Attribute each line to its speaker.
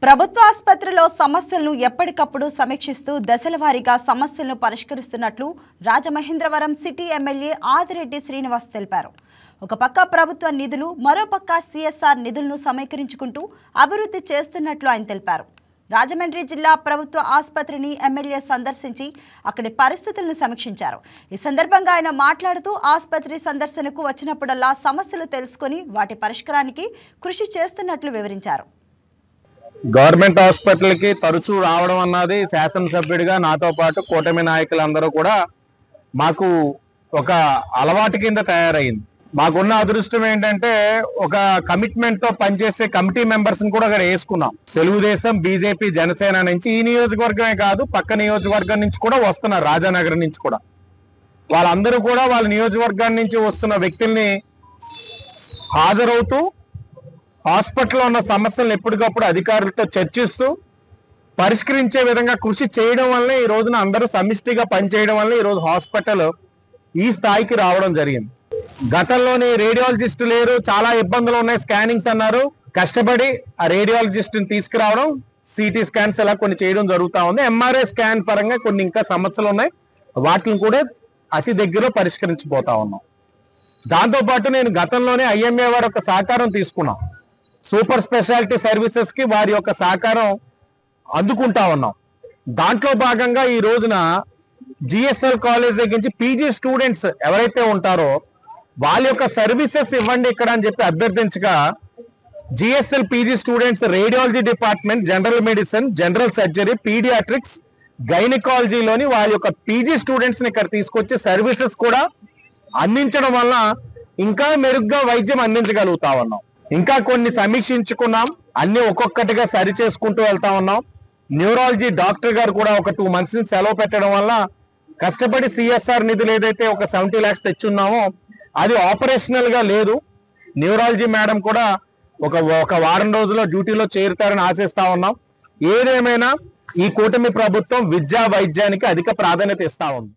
Speaker 1: ప్రభుత్వ ఆసుపత్రిలో సమస్యలను ఎప్పటికప్పుడు సమీక్షిస్తూ దశలవారీగా సమస్యలను పరిష్కరిస్తున్నట్లు రాజమహేంద్రవరం సిటీ ఎమ్మెల్యే ఆదిరెడ్డి శ్రీనివాస్ తెలిపారు. ఒక పక్క ప్రభుత్వ నిధులు, మరోపక్క సిఎస్ఆర్ నిధులను సమీకరించుకుంటూ అభివృద్ధి చేస్తున్నట్లు ఆయన తెలిపారు. రాజమండ్రి జిల్లా ప్రభుత్వ ఆసుపత్రిని ఎమ్మెల్యే సందర్శించి అక్కడి పరిస్థితులను సమీక్షించారు. ఈ సందర్భంగా ఆయన మాట్లాడుతూ ఆసుపత్రి సందర్శనకు వచ్చినప్పుడల్లా సమస్యలు తెలుసుకుని వాటి పరిష్కారానికి కృషి చేస్తున్నట్లు వివరించారు.
Speaker 2: గవర్నమెంట్ హాస్పిటల్కి తరచూ రావడం అన్నది శాసనసభ్యుడిగా నాతో పాటు కూటమి నాయకులందరూ కూడా మాకు ఒక అలవాటు కింద తయారైంది. మాకున్న అదృష్టం ఏంటంటే ఒక కమిట్మెంట్ తో పనిచేసే కమిటీ మెంబర్స్ కూడా అక్కడ వేసుకున్నాం. తెలుగుదేశం, బీజేపీ, జనసేన నుంచి ఈ నియోజకవర్గమే కాదు పక్క నియోజకవర్గం నుంచి కూడా వస్తున్నారు. రాజానగరం నుంచి కూడా వాళ్ళందరూ కూడా వాళ్ళ నియోజకవర్గం నుంచి వస్తున్న వ్యక్తుల్ని హాజరవుతూ హాస్పిటల్లో ఉన్న సమస్యలను ఎప్పటికప్పుడు అధికారులతో చర్చిస్తూ పరిష్కరించే విధంగా కృషి చేయడం వల్లే ఈ రోజున అందరూ సమిష్టిగా పనిచేయడం వల్ల ఈ రోజు హాస్పిటల్ ఈ స్థాయికి రావడం జరిగింది. గతంలోని రేడియాలజిస్ట్ లేరు, చాలా ఇబ్బందులు ఉన్నాయి, స్కానింగ్స్ అన్నారు. కష్టపడి ఆ రేడియాలజిస్ట్ని తీసుకురావడం, సిటీ స్కాన్స్ ఇలా కొన్ని చేయడం జరుగుతూ ఉంది. ఎంఆర్ఐ స్కాన్ పరంగా కొన్ని ఇంకా సమస్యలు ఉన్నాయి, వాటిని కూడా అతి దగ్గర పరిష్కరించిపోతా ఉన్నాం. దాంతోపాటు నేను గతంలోనే ఐఎంఏ వారి యొక్క సహకారం తీసుకున్నాం. సూపర్ స్పెషాలిటీ సర్వీసెస్ కి వారి యొక్క సహకారం అందుకుంటా ఉన్నాం. దాంట్లో భాగంగా ఈ రోజున జిఎస్ఎల్ కాలేజ్ దగ్గర నుంచి పీజీ స్టూడెంట్స్ ఎవరైతే ఉంటారో వాళ్ళ యొక్క సర్వీసెస్ ఇవ్వండి ఇక్కడ అని చెప్పి అభ్యర్థించగా GSL PG students radiology department, general medicine, general surgery, paediatrics, గైనకాలజీలోని వాళ్ళ యొక్క పీజీ స్టూడెంట్స్ ని ఇక్కడ తీసుకొచ్చి సర్వీసెస్ కూడా అందించడం వల్ల ఇంకా మెరుగ్గా వైద్యం అందించగలుగుతా ఉన్నాం. ఇంకా కొన్ని సమీక్షించుకున్నాం, అన్ని ఒక్కొక్కటిగా సరి చేసుకుంటూ వెళ్తా ఉన్నాం. న్యూరాలజీ డాక్టర్ గారు కూడా ఒక 2 months నుంచి సెలవు పెట్టడం వల్ల కష్టపడి సిఎస్ఆర్ నిధులు ఏదైతే ఒక 70 lakhs తెచ్చున్నామో అది ఆపరేషనల్ గా లేదు. న్యూరాలజీ మేడం కూడా ఒక వారం రోజుల్లో డ్యూటీలో చేరుతారని ఆశిస్తా ఉన్నాం. ఏదేమైనా ఈ కూటమి ప్రభుత్వం విద్యా వైద్యానికి అధిక ప్రాధాన్యత ఇస్తా ఉంది.